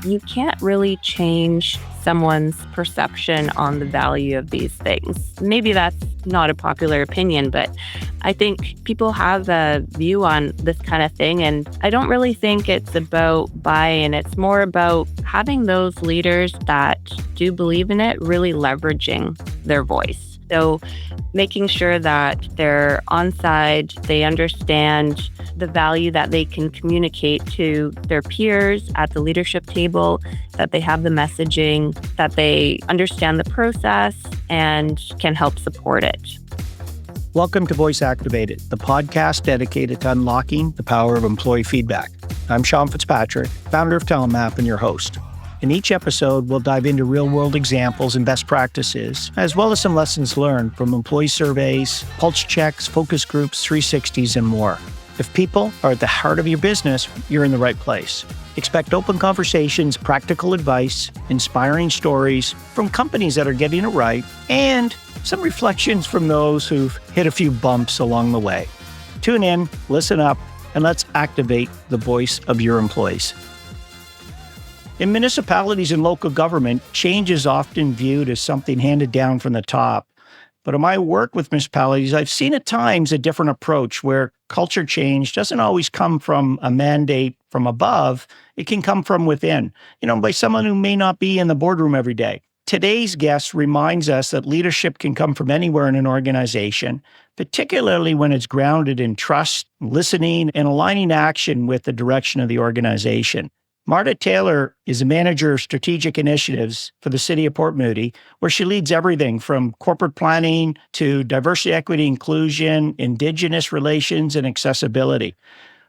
you can't really change someone's perception on the value of these things. Maybe that's not a popular opinion, but I think people have a view on this kind of thing. And I don't really think it's about buy-in. It's more about having those leaders that do believe in it, really leveraging their voice. So making sure that they're on side, they understand the value that they can communicate to their peers at the leadership table, that they have the messaging, that they understand the process and can help support it. Welcome to Voice Activated, the podcast dedicated to unlocking the power of employee feedback. I'm Sean Fitzpatrick, founder of Telemap and your host. In each episode, we'll dive into real-world examples and best practices, as well as some lessons learned from employee surveys, pulse checks, focus groups, 360s, and more. If people are at the heart of your business, you're in the right place. Expect open conversations, practical advice, inspiring stories from companies that are getting it right, and some reflections from those who've hit a few bumps along the way. Tune in, listen up, and let's activate the voice of your employees. In municipalities and local government, change is often viewed as something handed down from the top. But in my work with municipalities, I've seen at times a different approach where culture change doesn't always come from a mandate from above. It can come from within, by someone who may not be in the boardroom every day. Today's guest reminds us that leadership can come from anywhere in an organization, particularly when it's grounded in trust, listening, and aligning action with the direction of the organization. Marta Taylor is a manager of strategic initiatives for the City of Port Moody, where she leads everything from corporate planning to diversity, equity, inclusion, Indigenous relations, and accessibility.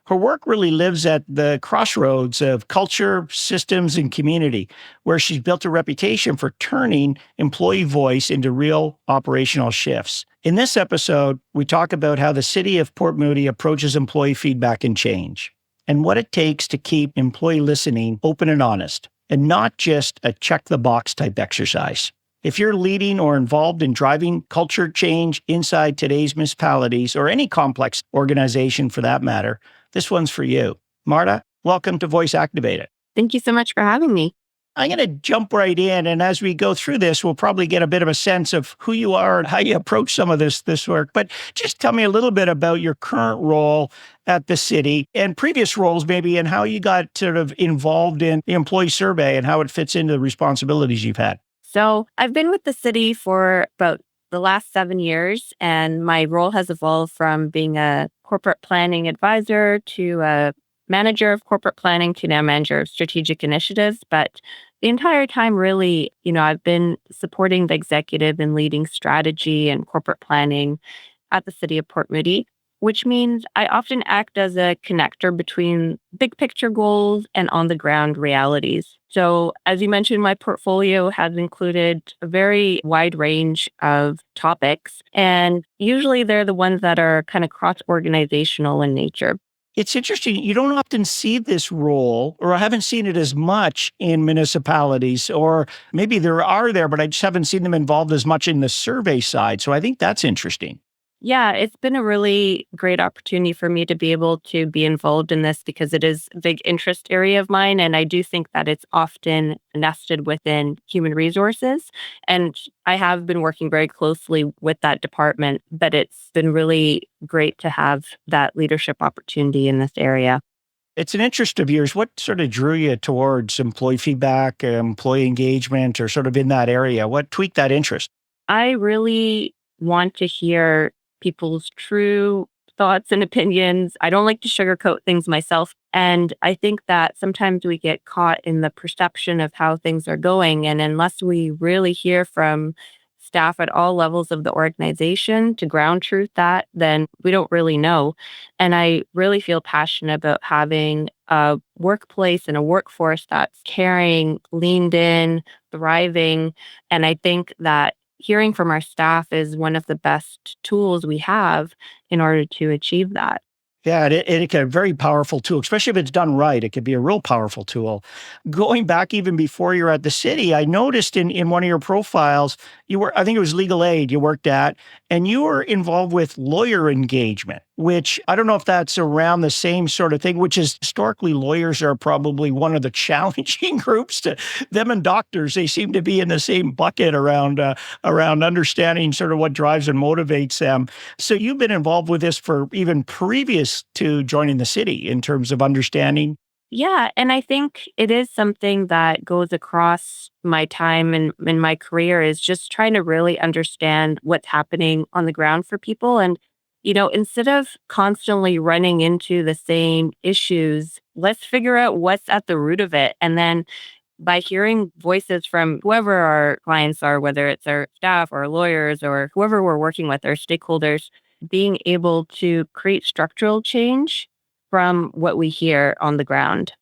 Her work really lives at the crossroads of culture, systems, and community, where she's built a reputation for turning employee voice into real operational shifts. In this episode, we talk about how the City of Port Moody approaches employee feedback and change, and what it takes to keep employee listening open and honest, and not just a check-the-box type exercise. If you're leading or involved in driving culture change inside today's municipalities, or any complex organization for that matter, this one's for you. Marta, welcome to Voice Activated. Thank you so much for having me. I'm going to jump right in, and as we go through this, we'll probably get a bit of a sense of who you are and how you approach some of this work. But just tell me a little bit about your current role at the city and previous roles maybe, and how you got sort of involved in the employee survey and how it fits into the responsibilities you've had. So I've been with the city for about the last 7 years, and my role has evolved from being a corporate planning advisor to a manager of corporate planning to now manager of strategic initiatives. But the entire time, really, I've been supporting the executive and leading strategy and corporate planning at the City of Port Moody, which means I often act as a connector between big picture goals and on the ground realities. So as you mentioned, my portfolio has included a very wide range of topics, and usually they're the ones that are kind of cross-organizational in nature. It's interesting. You don't often see this role, or I haven't seen it as much in municipalities, or maybe there are there, but I just haven't seen them involved as much in the survey side. So I think that's interesting. Yeah, it's been a really great opportunity for me to be able to be involved in this because it is a big interest area of mine. And I do think that it's often nested within human resources. And I have been working very closely with that department, but it's been really great to have that leadership opportunity in this area. It's an interest of yours. What sort of drew you towards employee feedback, employee engagement, or sort of in that area? What tweaked that interest? I really want to hear people's true thoughts and opinions. I don't like to sugarcoat things myself. And I think that sometimes we get caught in the perception of how things are going. And unless we really hear from staff at all levels of the organization to ground truth that, then we don't really know. And I really feel passionate about having a workplace and a workforce that's caring, leaned in, thriving. And I think that hearing from our staff is one of the best tools we have in order to achieve that. Yeah, it can be a very powerful tool, especially if it's done right. It could be a real powerful tool. Going back even before you're at the city, I noticed in one of your profiles, you were, I think it was legal aid you worked at, and you were involved with lawyer engagement, which I don't know if that's around the same sort of thing, which is historically lawyers are probably one of the challenging groups to them and doctors. They seem to be in the same bucket around understanding sort of what drives and motivates them. So you've been involved with this for even previous to joining the city in terms of understanding. Yeah, and I think it is something that goes across my time in my career is just trying to really understand what's happening on the ground for people. And, instead of constantly running into the same issues, let's figure out what's at the root of it. And then by hearing voices from whoever our clients are, whether it's our staff or lawyers or whoever we're working with, our stakeholders, being able to create structural change from what we hear on the ground.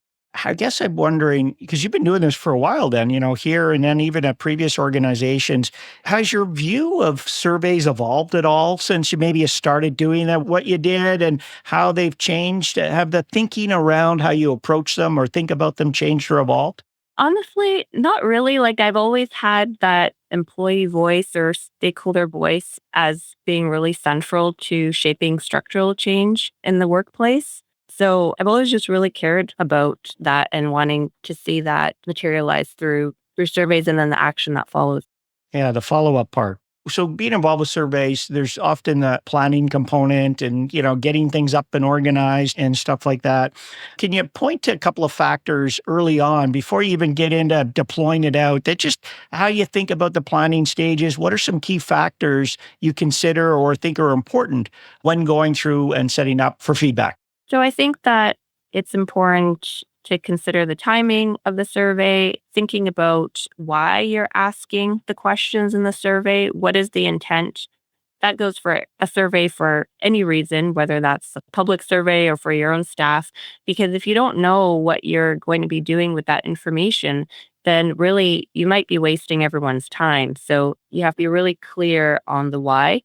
I guess I'm wondering, because you've been doing this for a while then, here and then even at previous organizations, has your view of surveys evolved at all since you maybe started doing that, what you did and how they've changed? Have the thinking around how you approach them or think about them changed or evolved? Honestly, not really. Like I've always had that employee voice or stakeholder voice as being really central to shaping structural change in the workplace. So I've always just really cared about that and wanting to see that materialize through surveys and then the action that follows. Yeah, the follow-up part. So being involved with surveys, there's often the planning component and, getting things up and organized and stuff like that. Can you point to a couple of factors early on before you even get into deploying it out that just how you think about the planning stages? What are some key factors you consider or think are important when going through and setting up for feedback? So I think that it's important to consider the timing of the survey, thinking about why you're asking the questions in the survey. What is the intent? That goes for a survey for any reason, whether that's a public survey or for your own staff. Because if you don't know what you're going to be doing with that information, then really you might be wasting everyone's time. So you have to be really clear on the why.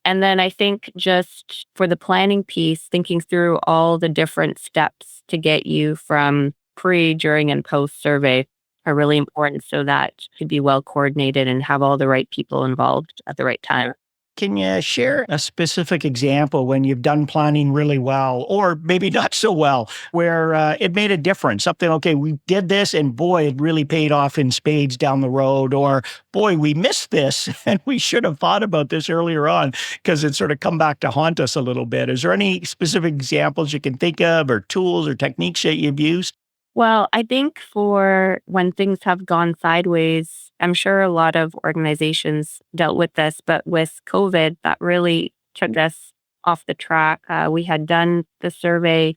And then I think just for the planning piece, thinking through all the different steps to get you from pre, during, and post survey are really important so that it could be well coordinated and have all the right people involved at the right time. Can you share a specific example when you've done planning really well, or maybe not so well, where it made a difference? Something, okay, we did this and boy, it really paid off in spades down the road, or boy, we missed this and we should have thought about this earlier on because it sort of come back to haunt us a little bit. Is there any specific examples you can think of or tools or techniques that you've used? Well, I think for when things have gone sideways, I'm sure a lot of organizations dealt with this, but with COVID, that really took us off the track. We had done the survey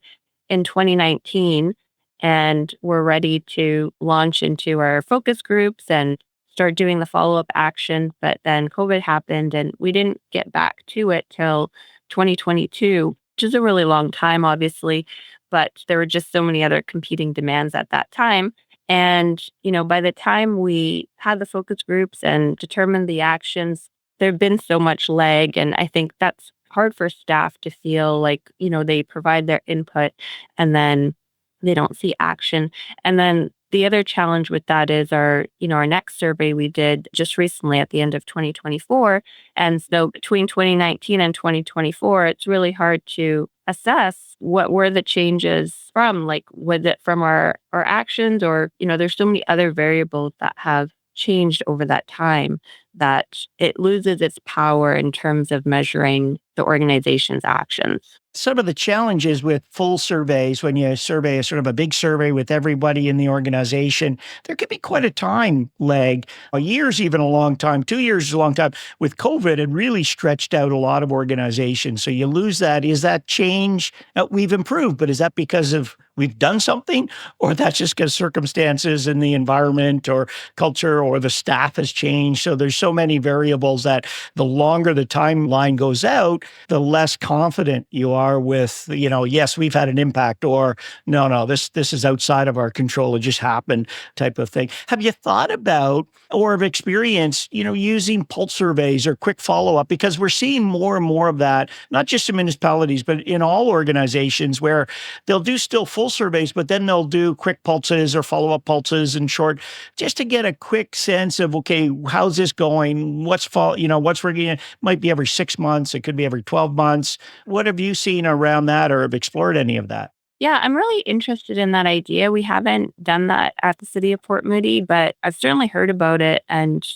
in 2019 and we're ready to launch into our focus groups and start doing the follow up action. But then COVID happened and we didn't get back to it till 2022, which is a really long time, obviously, but there were just so many other competing demands at that time. And, by the time we had the focus groups and determined the actions, there'd been so much lag. And I think that's hard for staff to feel like, they provide their input and then they don't see action. And then the other challenge with that is our next survey we did just recently at the end of 2024. And so between 2019 and 2024, it's really hard to assess what were the changes from, like, was it from our actions or, there's so many other variables that have changed over that time that it loses its power in terms of measuring the organization's actions. Some of the challenges with full surveys, when you survey a sort of a big survey with everybody in the organization, there could be quite a time lag. A year's even a long time. 2 years is a long time. With COVID, it really stretched out a lot of organizations. So you lose that. Is that change? We've improved, but is that because of we've done something, or that's just because circumstances in the environment or culture or the staff has changed. So there's so many variables that the longer the timeline goes out, the less confident you are with, yes, we've had an impact, or no, this is outside of our control. It just happened type of thing. Have you thought about or have experienced, using pulse surveys or quick follow-up? Because we're seeing more and more of that, not just in municipalities, but in all organizations where they'll do still full surveys, but then they'll do quick pulses or follow-up pulses in short, just to get a quick sense of, okay, how's this going? What's working? It might be every 6 months. It could be every 12 months. What have you seen around that or have explored any of that? Yeah, I'm really interested in that idea. We haven't done that at the City of Port Moody, but I've certainly heard about it and,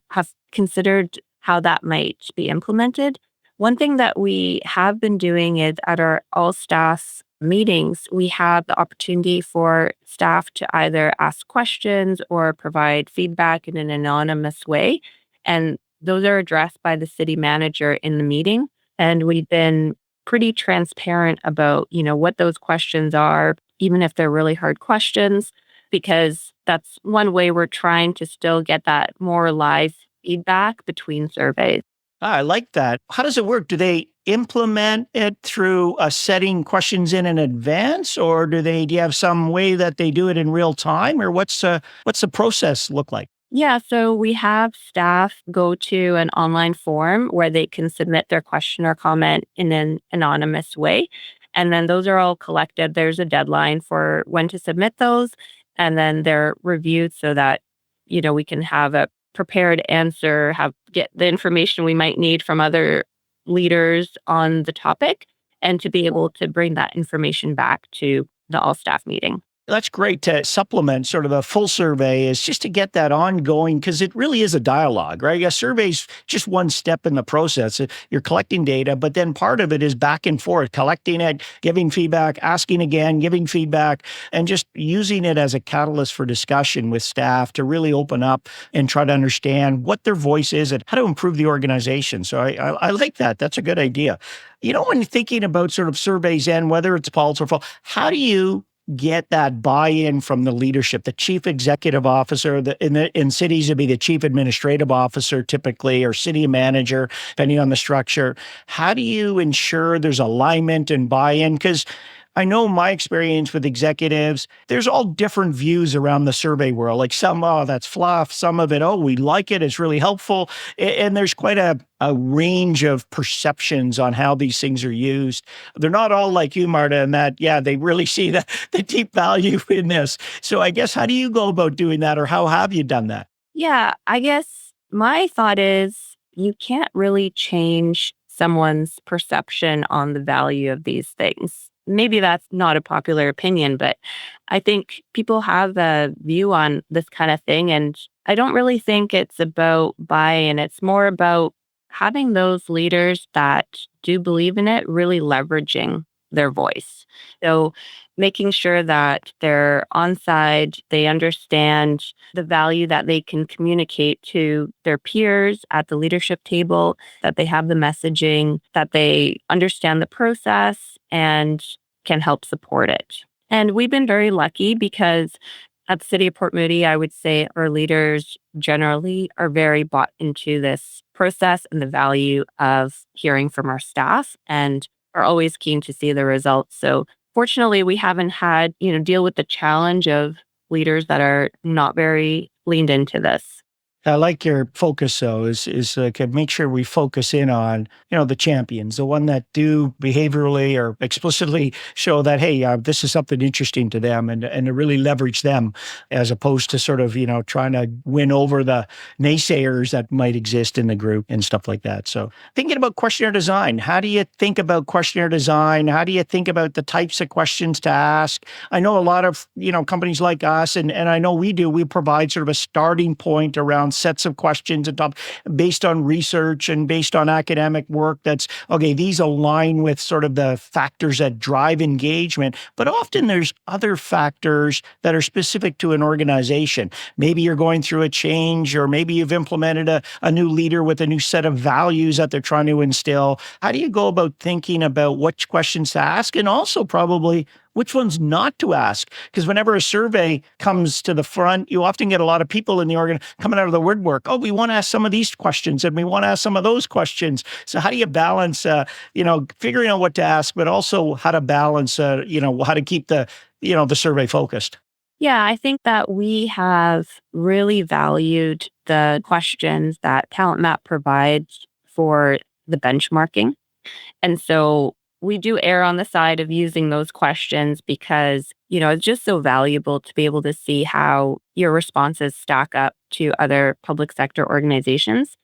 have considered how that might be implemented. One thing that we have been doing is at our all staff meetings, we have the opportunity for staff to either ask questions or provide feedback in an anonymous way. And those are addressed by the city manager in the meeting. And we've been pretty transparent about, what those questions are, even if they're really hard questions, because that's one way we're trying to still get that more live feedback between surveys. I like that. How does it work? Do they implement it through setting questions in advance, or do you have some way that they do it in real time, or what's the process look like? Yeah, so we have staff go to an online form where they can submit their question or comment in an anonymous way. And then those are all collected. There's a deadline for when to submit those. And then they're reviewed so that, we can have a prepared answer, get the information we might need from other leaders on the topic, and to be able to bring that information back to the all staff meeting. That's great to supplement sort of a full survey is just to get that ongoing because it really is a dialogue, right? A survey's just one step in the process. You're collecting data, but then part of it is back and forth, collecting it, giving feedback, asking again, giving feedback, and just using it as a catalyst for discussion with staff to really open up and try to understand what their voice is and how to improve the organization. So I like that. That's a good idea. When you're thinking about sort of surveys and whether it's pulse or full, how do you get that buy-in from the leadership, the chief executive officer, in cities it'd be the chief administrative officer typically, or city manager, depending on the structure. How do you ensure there's alignment and buy-in? Because I know my experience with executives, there's all different views around the survey world. Like some, oh, that's fluff. Some of it, oh, we like it. It's really helpful. And there's quite a range of perceptions on how these things are used. They're not all like you, Marta, in that, yeah, they really see the deep value in this. So I guess, how do you go about doing that, or how have you done that? Yeah, I guess my thought is you can't really change someone's perception on the value of these things. Maybe that's not a popular opinion, but I think people have a view on this kind of thing. And I don't really think it's about buy-in. It's more about having those leaders that do believe in it, really leveraging their voice. So making sure that they're on side, they understand the value that they can communicate to their peers at the leadership table, that they have the messaging, that they understand the process and can help support it. And we've been very lucky because at the City of Port Moody, I would say our leaders generally are very bought into this process and the value of hearing from our staff and are always keen to see the results. So fortunately, we haven't had, deal with the challenge of leaders that are not very leaned into this. I like your focus, though, is make sure we focus in on, the champions, the one that do behaviorally or explicitly show that, hey, this is something interesting to them and to really leverage them as opposed to sort of, trying to win over the naysayers that might exist in the group and stuff like that. So thinking about questionnaire design, how do you think about questionnaire design? How do you think about the types of questions to ask? I know a lot of, companies like us, and I know we provide sort of a starting point around sets of questions and based on research and based on academic work that's, okay, these align with sort of the factors that drive engagement, but often there's other factors that are specific to an organization. Maybe you're going through a change, or maybe you've implemented a new leader with a new set of values that they're trying to instill. How do you go about thinking about which questions to ask, and also probably which ones not to ask. Because whenever a survey comes to the front, you often get a lot of people in the organ coming out of the woodwork. Oh, we want to ask some of these questions and we want to ask some of those questions. So how do you balance, figuring out what to ask, but also how to balance, how to keep the survey focused? Yeah, I think that we have really valued the questions that Talent Map provides for the benchmarking. And so we do err on the side of using those questions because, it's just so valuable to be able to see how your responses stack up to other public sector organizations.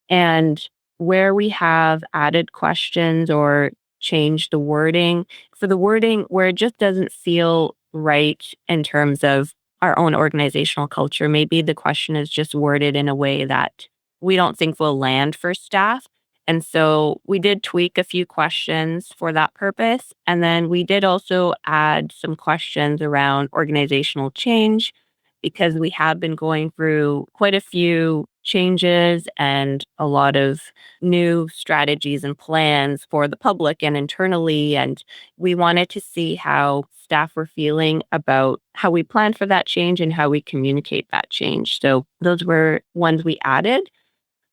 And where we have added questions or changed the wording, for the wording where it just doesn't feel right in terms of our own organizational culture, maybe the question is just worded in a way that we don't think will land for staff. And so we did tweak a few questions for that purpose. And then we did also add some questions around organizational change because we have been going through quite a few changes and a lot of new strategies and plans for the public and internally. And we wanted to see how staff were feeling about how we plan for that change and how we communicate that change. So those were ones we added.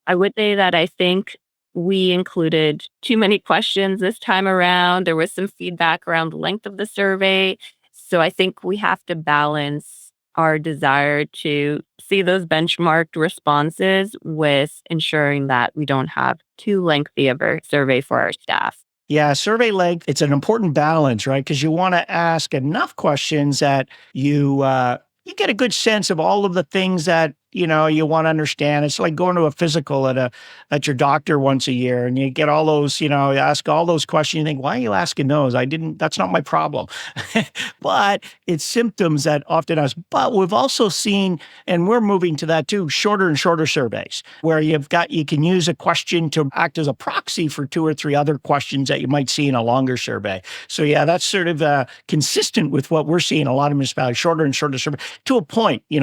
I would say that I think we included too many questions this time around. There was some feedback around the length of the survey. So I think we have to balance our desire to see those benchmarked responses with ensuring that we don't have too lengthy of a survey for our staff. Yeah, survey length, it's an important balance, right? Because you want to ask enough questions that you get a good sense of all of the things that you want to understand. It's like going to a physical at your doctor once a year, and you get all those, you ask all those questions. You think, why are you asking those? That's not my problem. But it's symptoms that often ask. But we've also seen, and we're moving to that too, shorter and shorter surveys where you can use a question to act as a proxy for two or three other questions that you might see in a longer survey. So yeah, that's sort of consistent with what we're seeing in a lot of municipalities, shorter and shorter survey to a point. You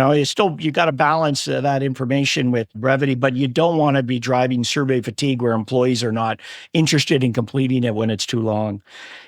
got to balance that information with brevity, but you don't want to be driving survey fatigue where employees are not interested in completing it when it's too long.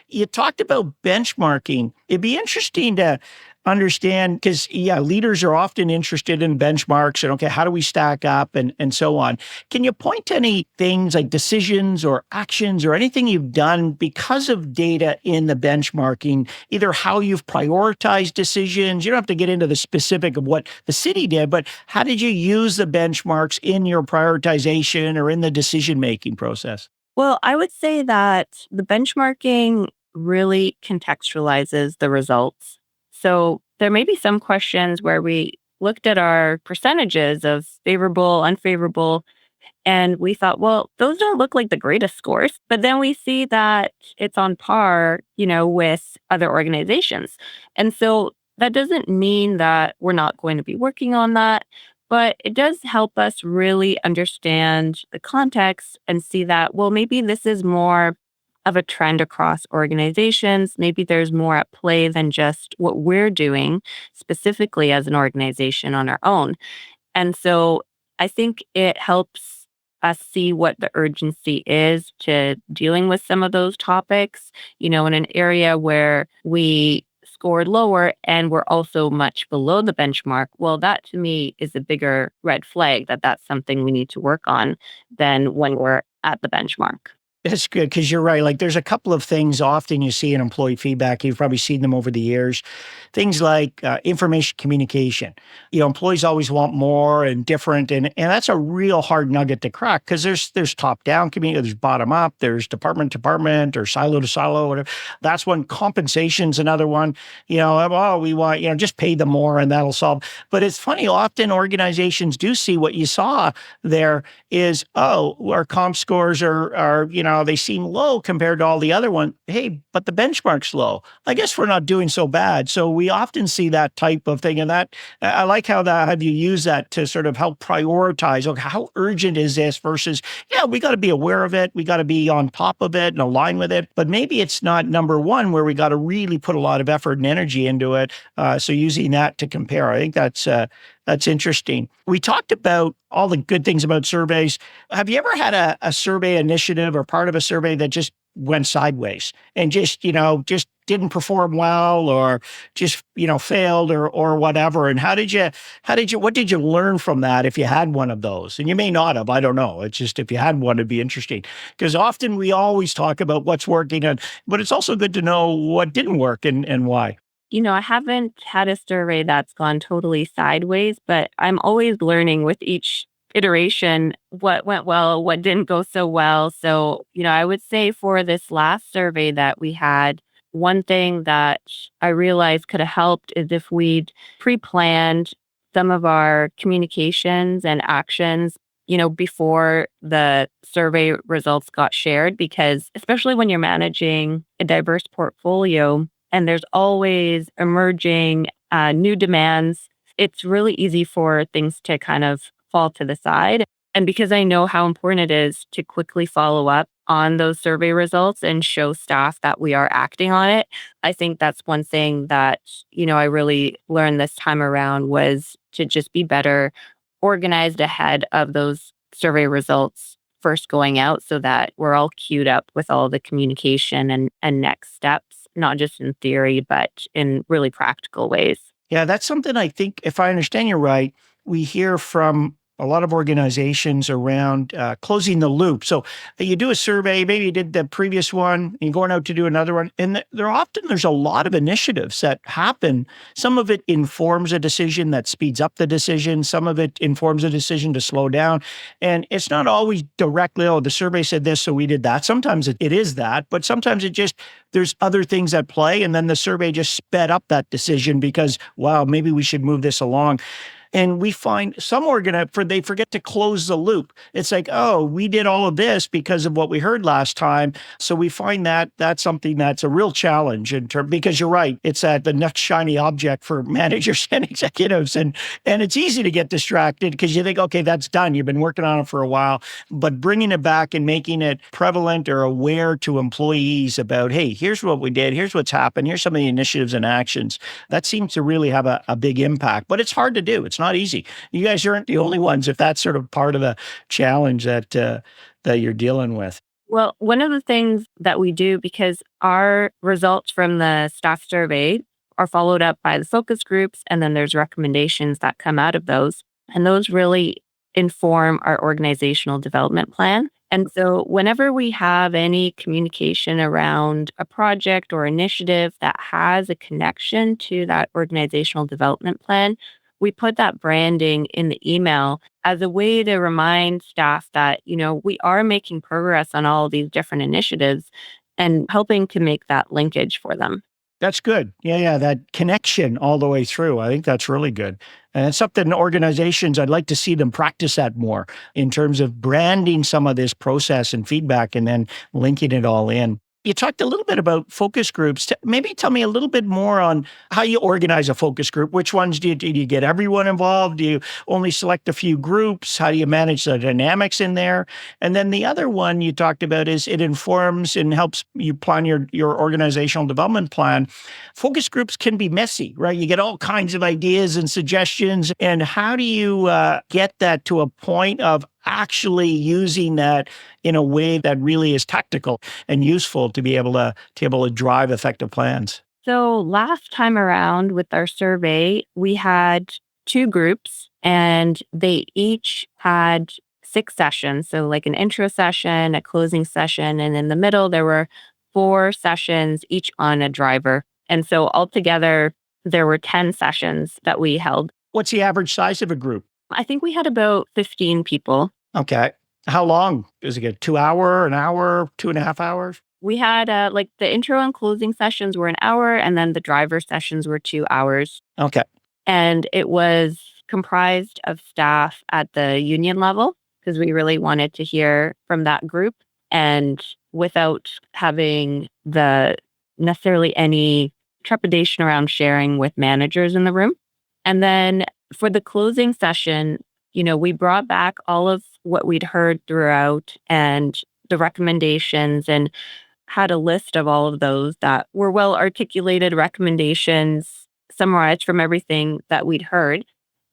You talked about benchmarking. It'd be interesting to understand because, leaders are often interested in benchmarks and, okay, how do we stack up and so on. Can you point to any things like decisions or actions or anything you've done because of data in the benchmarking, either how you've prioritized decisions? You don't have to get into the specific of what the city did, but how did you use the benchmarks in your prioritization or in the decision-making process? Well, I would say that the benchmarking really contextualizes the results. So there may be some questions where we looked at our percentages of favorable, unfavorable, and we thought, well, those don't look like the greatest scores. But then we see that it's on par, with other organizations. And so that doesn't mean that we're not going to be working on that, but it does help us really understand the context and see that, well, maybe this is more of a trend across organizations. Maybe there's more at play than just what we're doing specifically as an organization on our own. And so I think it helps us see what the urgency is to dealing with some of those topics, in an area where we scored lower and we're also much below the benchmark. Well, that to me is a bigger red flag that that's something we need to work on than when we're at the benchmark. That's good because you're right. Like there's a couple of things often you see in employee feedback. You've probably seen them over the years. Things like information communication. Employees always want more and different, and that's a real hard nugget to crack because there's top down community, there's bottom up, there's department to department or silo to silo, whatever. That's one. Compensation's another one. We want just pay them more and that'll solve. But it's funny. Often organizations do see what you saw there is our comp scores are they seem low compared to all the other ones. Hey, but the benchmark's low. I guess we're not doing so bad. So we often see that type of thing. And that I like how you use that to sort of help prioritize. Okay, how urgent is this versus, we got to be aware of it. We got to be on top of it and align with it. But maybe it's not number one where we got to really put a lot of effort and energy into it. So using that to compare, I think that's interesting. We talked about all the good things about surveys. Have you ever had a survey initiative or part of a survey that just went sideways and just didn't perform well or just, failed or whatever? And what did you learn from that if you had one of those? And you may not have, I don't know. It's just if you had one, it'd be interesting. Because often we always talk about what's working, but it's also good to know what didn't work and why. I haven't had a survey that's gone totally sideways, but I'm always learning with each iteration what went well, what didn't go so well. So, I would say for this last survey that we had, one thing that I realized could have helped is if we'd pre planned some of our communications and actions, before the survey results got shared, because especially when you're managing a diverse portfolio, and there's always emerging new demands, it's really easy for things to kind of fall to the side. And because I know how important it is to quickly follow up on those survey results and show staff that we are acting on it, I think that's one thing that, I really learned this time around was to just be better organized ahead of those survey results first going out so that we're all queued up with all the communication and next steps, not just in theory, but in really practical ways. Yeah, that's something I think, if I understand you right, we hear from a lot of organizations around closing the loop. So you do a survey, maybe you did the previous one, you're going out to do another one, and there's a lot of initiatives that happen. Some of it informs a decision that speeds up the decision. Some of it informs a decision to slow down. And it's not always directly, oh, the survey said this, so we did that. Sometimes it is that, but sometimes there's other things at play. And then the survey just sped up that decision because, wow, maybe we should move this along. And we find some they forget to close the loop. It's like, oh, we did all of this because of what we heard last time. So we find that that's something that's a real challenge because you're right. It's the next shiny object for managers and executives. And it's easy to get distracted because you think, okay, that's done. You've been working on it for a while, but bringing it back and making it prevalent or aware to employees about, hey, here's what we did. Here's what's happened. Here's some of the initiatives and actions. That seems to really have a big impact, but it's hard to do. It's not easy. You guys aren't the only ones if that's sort of part of the challenge that you're dealing with. Well, one of the things that we do, because our results from the staff survey are followed up by the focus groups, and then there's recommendations that come out of those. And those really inform our organizational development plan. And so whenever we have any communication around a project or initiative that has a connection to that organizational development plan, we put that branding in the email as a way to remind staff that, we are making progress on all of these different initiatives and helping to make that linkage for them. That's good. Yeah, that connection all the way through. I think that's really good. And it's something organizations, I'd like to see them practice that more in terms of branding some of this process and feedback and then linking it all in. You talked a little bit about focus groups. Maybe tell me a little bit more on how you organize a focus group. Which ones do you get everyone involved? Do you only select a few groups? How do you manage the dynamics in there? And then the other one you talked about is it informs and helps you plan your organizational development plan. Focus groups can be messy, right? You get all kinds of ideas and suggestions. And how do you get that to a point of actually using that in a way that really is tactical and useful to be able to drive effective plans? So last time around with our survey, we had two groups and they each had 6 sessions. So like an intro session, a closing session, and in the middle, there were 4 sessions, each on a driver. And so altogether, there were 10 sessions that we held. What's the average size of a group? I think we had about 15 people. Okay. How long? Is it a 2 hour, an hour, 2.5 hours? We had like the intro and closing sessions were an hour, and then the driver sessions were 2 hours. Okay. And it was comprised of staff at the union level because we really wanted to hear from that group and without having the necessarily any trepidation around sharing with managers in the room. And then for the closing session, we brought back all of what we'd heard throughout and the recommendations and had a list of all of those that were well articulated recommendations summarized from everything that we'd heard.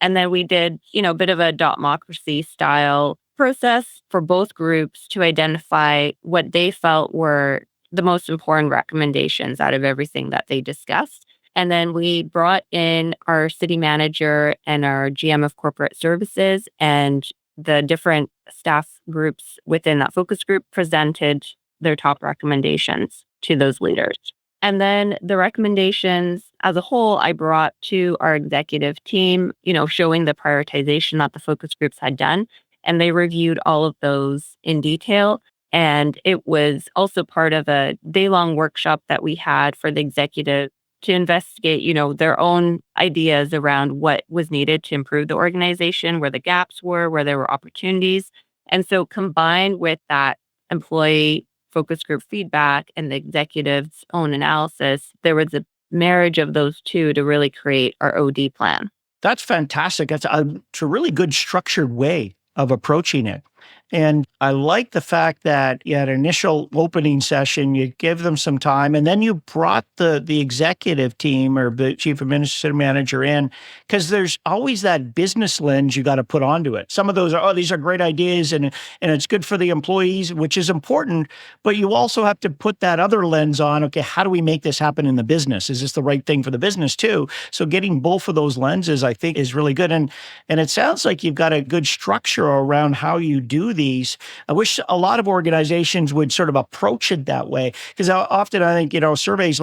And then we did, a bit of a democracy style process for both groups to identify what they felt were the most important recommendations out of everything that they discussed. And then we brought in our city manager and our GM of corporate services, and the different staff groups within that focus group presented their top recommendations to those leaders. And then the recommendations as a whole, I brought to our executive team, showing the prioritization that the focus groups had done. And they reviewed all of those in detail. And it was also part of a day-long workshop that we had for the executive to investigate, their own ideas around what was needed to improve the organization, where the gaps were, where there were opportunities. And so combined with that employee focus group feedback and the executive's own analysis, there was a marriage of those two to really create our OD plan. That's fantastic. It's a really good structured way of approaching it. And I like the fact that you had an initial opening session, you give them some time, and then you brought the executive team or the chief administrative manager in, because there's always that business lens you got to put onto it. Some of those are, these are great ideas and it's good for the employees, which is important, but you also have to put that other lens on. Okay, how do we make this happen in the business? Is this the right thing for the business too? So getting both of those lenses, I think, is really good. And it sounds like you've got a good structure around how you do these. I wish a lot of organizations would sort of approach it that way, because often I think, surveys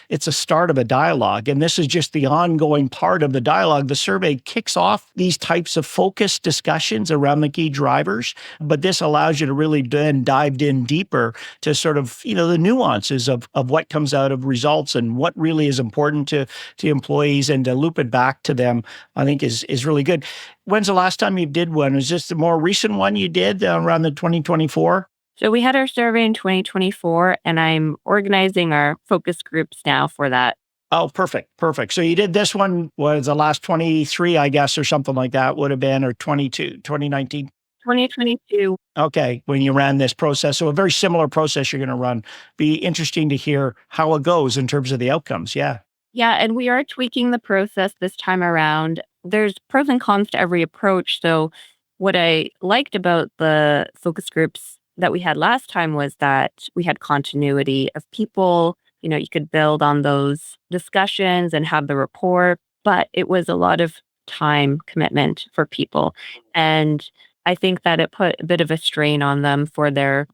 it's a start of a dialogue, and this is just the ongoing part of the dialogue. The survey kicks off these types of focused discussions around the key drivers, but this allows you to really then dive in deeper to sort of, the nuances of what comes out of results and what really is important to employees, and to loop it back to them, I think is really good. When's the last time you did one? Was this the more recent one you did around the 2024? So we had our survey in 2024, and I'm organizing our focus groups now for that. Oh, perfect. So you did this one, was the last 23, I guess, or something like that would have been, or 2019? 2022. Okay, when you ran this process. So a very similar process you're going to run. Be interesting to hear how it goes in terms of the outcomes. Yeah. Yeah, and we are tweaking the process this time around. There's pros and cons to every approach. So what I liked about the focus groups that we had last time was that we had continuity of people. You could build on those discussions and have the rapport, but it was a lot of time commitment for people. And I think that it put a bit of a strain on them for their,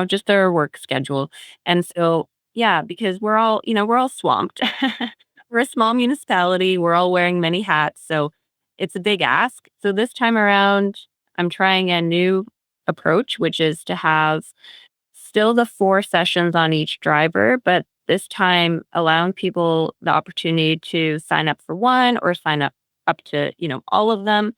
just their work schedule. And so, yeah, because we're all swamped. We're a small municipality. We're all wearing many hats. So it's a big ask. So this time around, I'm trying a new approach, which is to have still the 4 sessions on each driver, but this time allowing people the opportunity to sign up for one or sign up to, all of them.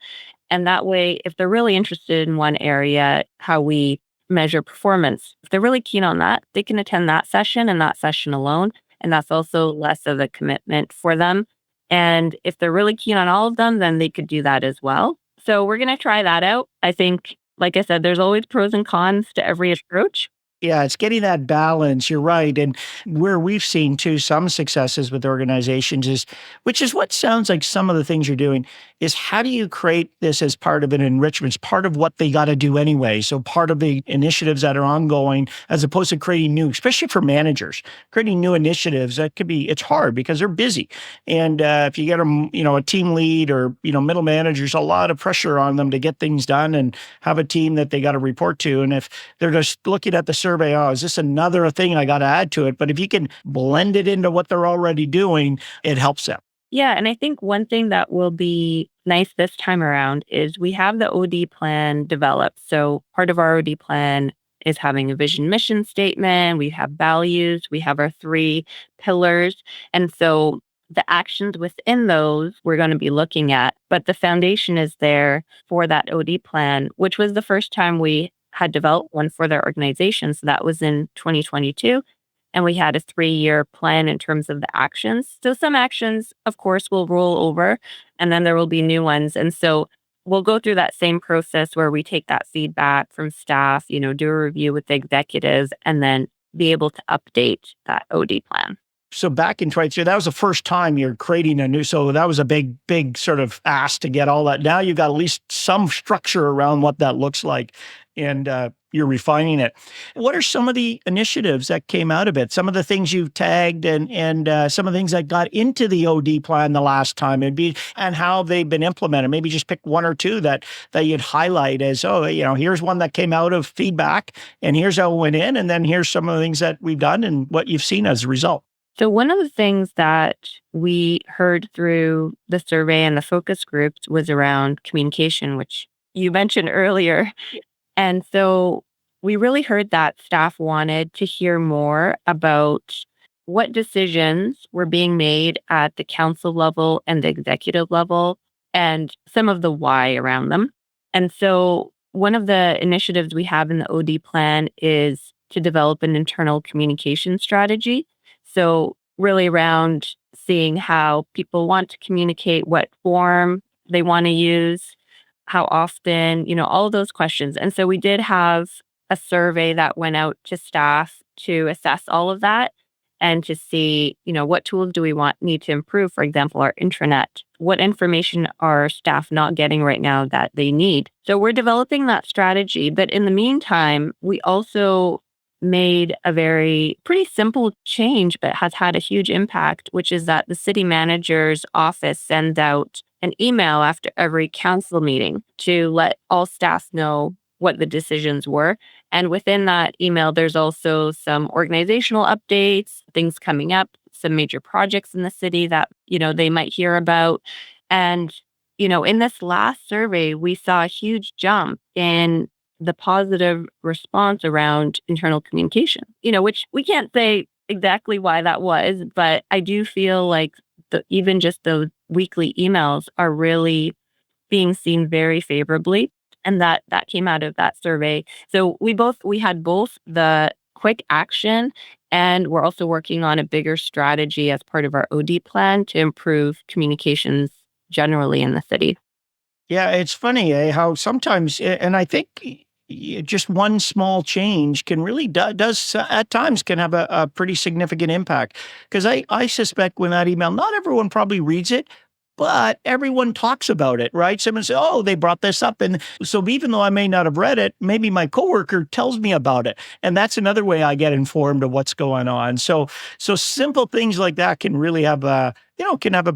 And that way, if they're really interested in one area, how we measure performance, if they're really keen on that, they can attend that session and that session alone. And that's also less of a commitment for them. And if they're really keen on all of them, then they could do that as well. So we're going to try that out. I think, like I said, there's always pros and cons to every approach. Yeah, it's getting that balance. You're right. And where we've seen too some successes with organizations which is what sounds like some of the things you're doing, is how do you create this as part of an enrichment? It's part of what they got to do anyway. So part of the initiatives that are ongoing, as opposed to creating new, especially for managers, creating new initiatives, it's hard because they're busy. And if you get them, a team lead or, middle managers, a lot of pressure on them to get things done and have a team that they got to report to. And if they're just looking at the survey, is this another thing I got to add to it? But if you can blend it into what they're already doing, it helps them. Yeah. And I think one thing that will be nice this time around is we have the OD plan developed. So part of our OD plan is having a vision mission statement. We have values. We have our 3 pillars. And so the actions within those we're going to be looking at. But the foundation is there for that OD plan, which was the first time we had developed one for their organization. So that was in 2022. And we had a 3-year plan in terms of the actions. So some actions, of course, will roll over, and then there will be new ones. And so we'll go through that same process where we take that feedback from staff, do a review with the executives, and then be able to update that OD plan. So back in 22, that was the first time you're creating a new, so that was a big sort of ask to get all that. Now you've got at least some structure around what that looks like. And you're refining it. What are some of the initiatives that came out of it? Some of the things you've tagged and some of the things that got into the OD plan the last time and how they've been implemented. Maybe just pick one or two that you'd highlight as, here's one that came out of feedback and here's how it went in. And then here's some of the things that we've done and what you've seen as a result. So one of the things that we heard through the survey and the focus groups was around communication, which you mentioned earlier. And so we really heard that staff wanted to hear more about what decisions were being made at the council level and the executive level and some of the why around them. And so one of the initiatives we have in the OD plan is to develop an internal communication strategy. So really around seeing how people want to communicate, what form they want to use, how often, all of those questions. And so we did have a survey that went out to staff to assess all of that and to see, what tools do we need to improve, for example, our intranet. What information are staff not getting right now that they need? So we're developing that strategy. But in the meantime, we also made a pretty simple change, but has had a huge impact, which is that the city manager's office sends out an email after every council meeting to let all staff know what the decisions were. And within that email, there's also some organizational updates, things coming up, some major projects in the city that, they might hear about. And, in this last survey, we saw a huge jump in the positive response around internal communication, which we can't say exactly why that was, but I do feel like even just those weekly emails are really being seen very favorably. And that came out of that survey. So we had both the quick action and we're also working on a bigger strategy as part of our OD plan to improve communications generally in the city. Yeah, it's funny how sometimes, and I think just one small change can really does at times can have a pretty significant impact. Because I suspect when that email, not everyone probably reads it, but everyone talks about it, right? Someone says, "Oh, they brought this up," and so even though I may not have read it, maybe my coworker tells me about it, and that's another way I get informed of what's going on. So simple things like that can really have a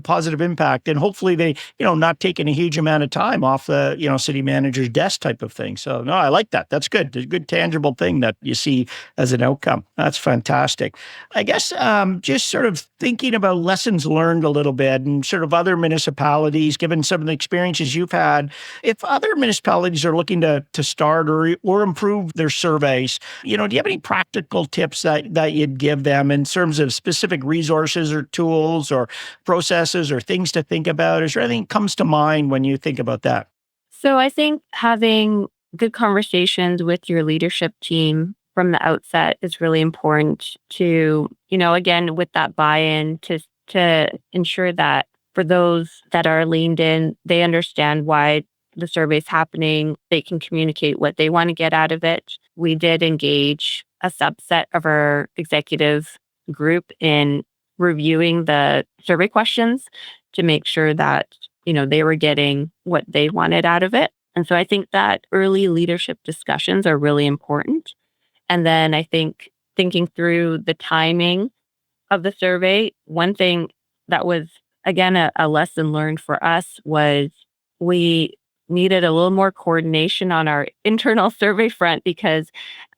positive impact, and hopefully they not taking a huge amount of time off the city manager's desk type of thing. So no, I like that. That's good. It's a good tangible thing that you see as an outcome. That's fantastic. I guess just sort of thinking about lessons learned a little bit and sort of other municipalities, given some of the experiences you've had, if other municipalities are looking to start or improve their surveys, do you have any practical tips that you'd give them in terms of specific resources or tools or processes or things to think about? Is there anything that comes to mind when you think about that? So I think having good conversations with your leadership team from the outset is really important to, again, with that buy-in to ensure that for those that are leaned in, they understand why the survey is happening. They can communicate what they want to get out of it. We did engage a subset of our executive group in reviewing the survey questions to make sure that, they were getting what they wanted out of it. And so I think that early leadership discussions are really important. And then I think thinking through the timing of the survey, one thing that was, again, a lesson learned for us was we needed a little more coordination on our internal survey front, because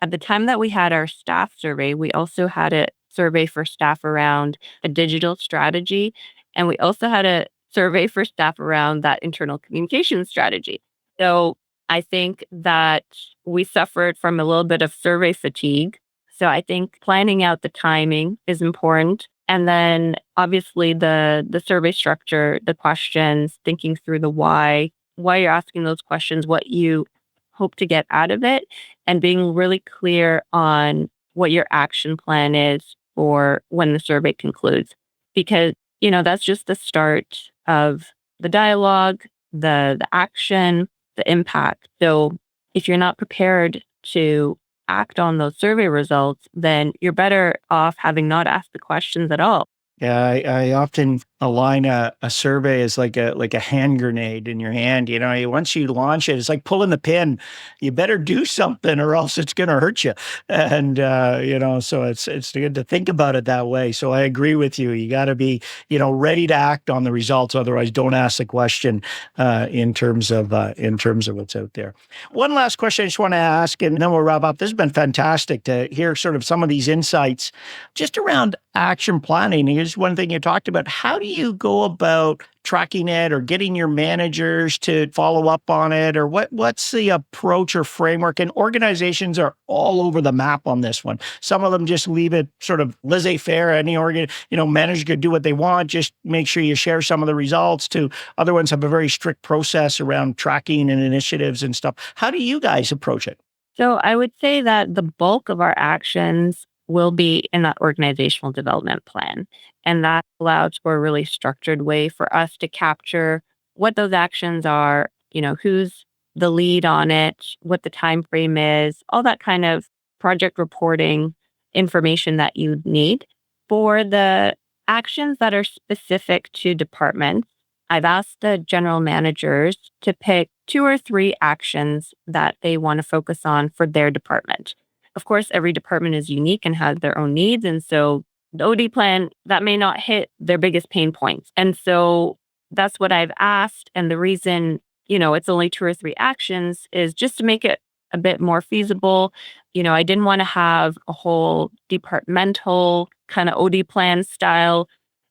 at the time that we had our staff survey, we also had a survey for staff around a digital strategy. And we also had a survey for staff around that internal communication strategy. So I think that we suffered from a little bit of survey fatigue. So I think planning out the timing is important. And then obviously the survey structure, the questions, thinking through the why you're asking those questions, what you hope to get out of it, and being really clear on what your action plan is for when the survey concludes. Because, that's just the start of the dialogue, the action, the impact. So if you're not prepared to act on those survey results, then you're better off having not asked the questions at all. Yeah, I often align a survey as like a hand grenade in your hand. Once you launch it, it's like pulling the pin. You better do something, or else it's going to hurt you. And so it's good to think about it that way. So I agree with you. You got to be ready to act on the results. Otherwise, don't ask the question in terms of what's out there. One last question I just want to ask, and then we'll wrap up. This has been fantastic to hear sort of some of these insights just around action planning. Here's one thing you talked about. How do you go about tracking it or getting your managers to follow up on it? Or what's the approach or framework? And organizations are all over the map on this one. Some of them just leave it sort of laissez-faire. Any manager could do what they want. Just make sure you share some of the results. To other ones have a very strict process around tracking and initiatives and stuff. How do you guys approach it? So I would say that the bulk of our actions will be in that organizational development plan. And that allows for a really structured way for us to capture what those actions are, who's the lead on it, what the time frame is, all that kind of project reporting information that you need. For the actions that are specific to departments, I've asked the general managers to pick 2 or 3 actions that they want to focus on for their department. Of course, every department is unique and has their own needs. And so the OD plan, that may not hit their biggest pain points. And so that's what I've asked. And the reason, it's only 2 or 3 actions is just to make it a bit more feasible. I didn't want to have a whole departmental kind of OD plan style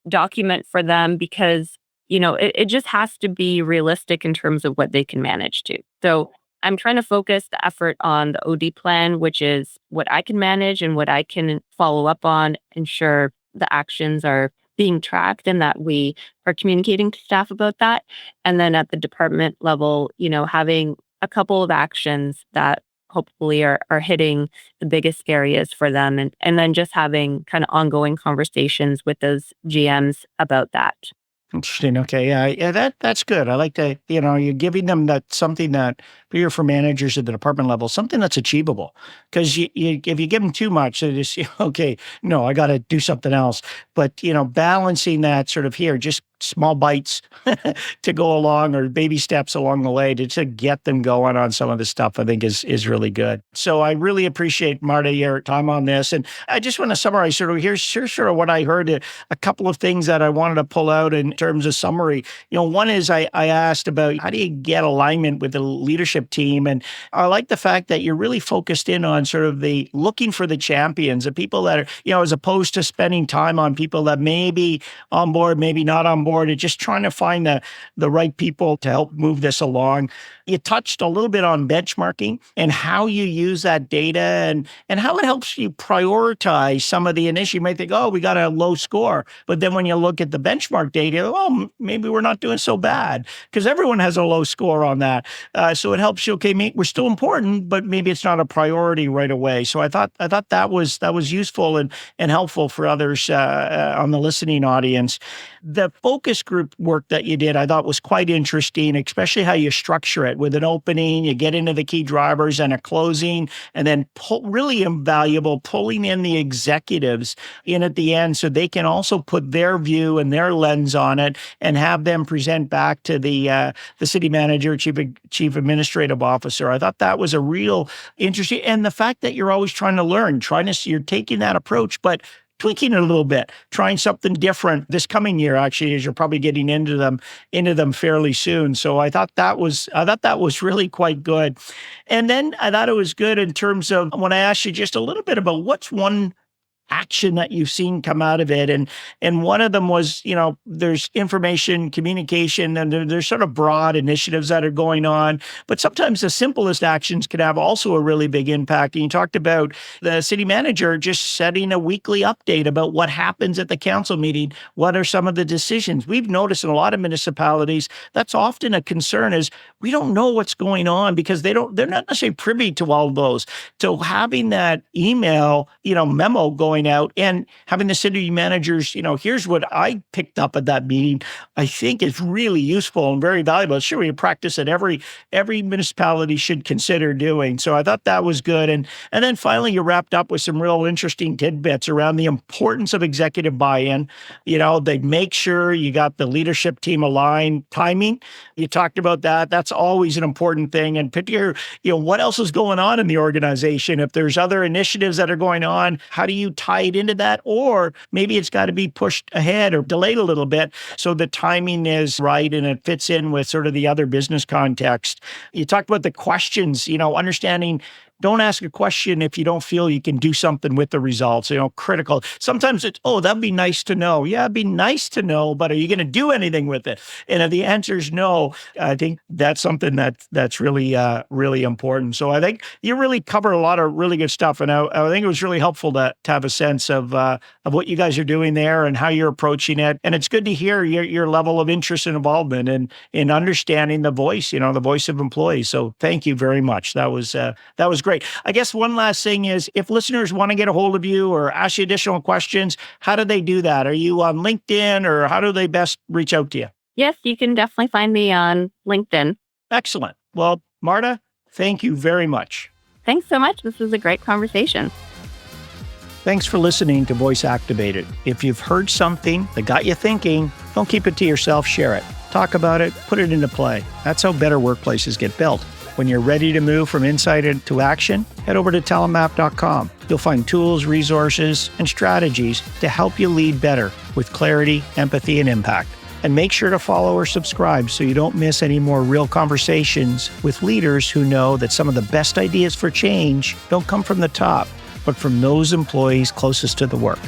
document for them because it just has to be realistic in terms of what they can manage to. So I'm trying to focus the effort on the OD plan, which is what I can manage and what I can follow up on, ensure the actions are being tracked and that we are communicating to staff about that. And then at the department level, having a couple of actions that hopefully are hitting the biggest areas for them. And then just having kind of ongoing conversations with those GMs about that. Interesting. Okay. Yeah. That's good. I like that. You're giving them that something that for managers at the department level, something that's achievable. Because if you give them too much, they just okay. No, I got to do something else. But balancing that sort of here, just small bites to go along, or baby steps along the way to get them going on some of this stuff, I think is really good. So I really appreciate, Marta, your time on this. And I just want to summarize here's sort of what I heard, a couple of things that I wanted to pull out in terms of summary. One is I asked about how do you get alignment with the leadership team? And I like the fact that you're really focused in on sort of the looking for the champions, the people that are, as opposed to spending time on people that may be on board, maybe not on board, and just trying to find the right people to help move this along. You touched a little bit on benchmarking and how you use that data and how it helps you prioritize some of the initiatives. You might think, oh, we got a low score. But then when you look at the benchmark data, oh, maybe we're not doing so bad because everyone has a low score on that. So it helps you, okay, we're still important, but maybe it's not a priority right away. So I thought that was useful and helpful for others on the listening audience. The focus group work that you did, I thought was quite interesting, especially how you structure it with an opening, you get into the key drivers and a closing, and then really invaluable, pulling in the executives in at the end so they can also put their view and their lens on it and have them present back to the city manager, chief administrative officer. I thought that was a real interesting, and the fact that you're always trying to learn, you're taking that approach, but tweaking it a little bit, trying something different this coming year, actually, as you're probably getting into them fairly soon. So I thought that was really quite good. And then I thought it was good in terms of when I asked you just a little bit about what's one action that you've seen come out of it. And one of them was, there's information, communication, and there's sort of broad initiatives that are going on. But sometimes the simplest actions can have also a really big impact. And you talked about the city manager just setting a weekly update about what happens at the council meeting. What are some of the decisions? We've noticed in a lot of municipalities, that's often a concern is we don't know what's going on because they're not necessarily privy to all of those. So having that email, memo going going out and having the city managers, here's what I picked up at that meeting, I think is really useful and very valuable. Sure, we practice that every municipality should consider doing. So I thought that was good. And then finally, you wrapped up with some real interesting tidbits around the importance of executive buy-in. They make sure you got the leadership team aligned. Timing, you talked about that. That's always an important thing. And particularly, what else is going on in the organization? If there's other initiatives that are going on, how do you tie it into that? Or maybe it's got to be pushed ahead or delayed a little bit so the timing is right and it fits in with sort of the other business context. You talked about the questions, understanding. Don't ask a question if you don't feel you can do something with the results, critical. Sometimes it's, that'd be nice to know. Yeah, it'd be nice to know, but are you going to do anything with it? And if the answer is no, I think that's something that's really, really important. So I think you really covered a lot of really good stuff. And I think it was really helpful to have a sense of what you guys are doing there and how you're approaching it. And it's good to hear your level of interest and involvement and in understanding the voice, the voice of employees. So thank you very much. That was great. I guess one last thing is if listeners want to get a hold of you or ask you additional questions, how do they do that? Are you on LinkedIn or how do they best reach out to you? Yes, you can definitely find me on LinkedIn. Excellent. Well, Marta, thank you very much. Thanks so much. This was a great conversation. Thanks for listening to Voice Activated. If you've heard something that got you thinking, don't keep it to yourself, share it. Talk about it, put it into play. That's how better workplaces get built. When you're ready to move from insight into action, head over to telemap.com. You'll find tools, resources, and strategies to help you lead better with clarity, empathy, and impact. And make sure to follow or subscribe so you don't miss any more real conversations with leaders who know that some of the best ideas for change don't come from the top, but from those employees closest to the work.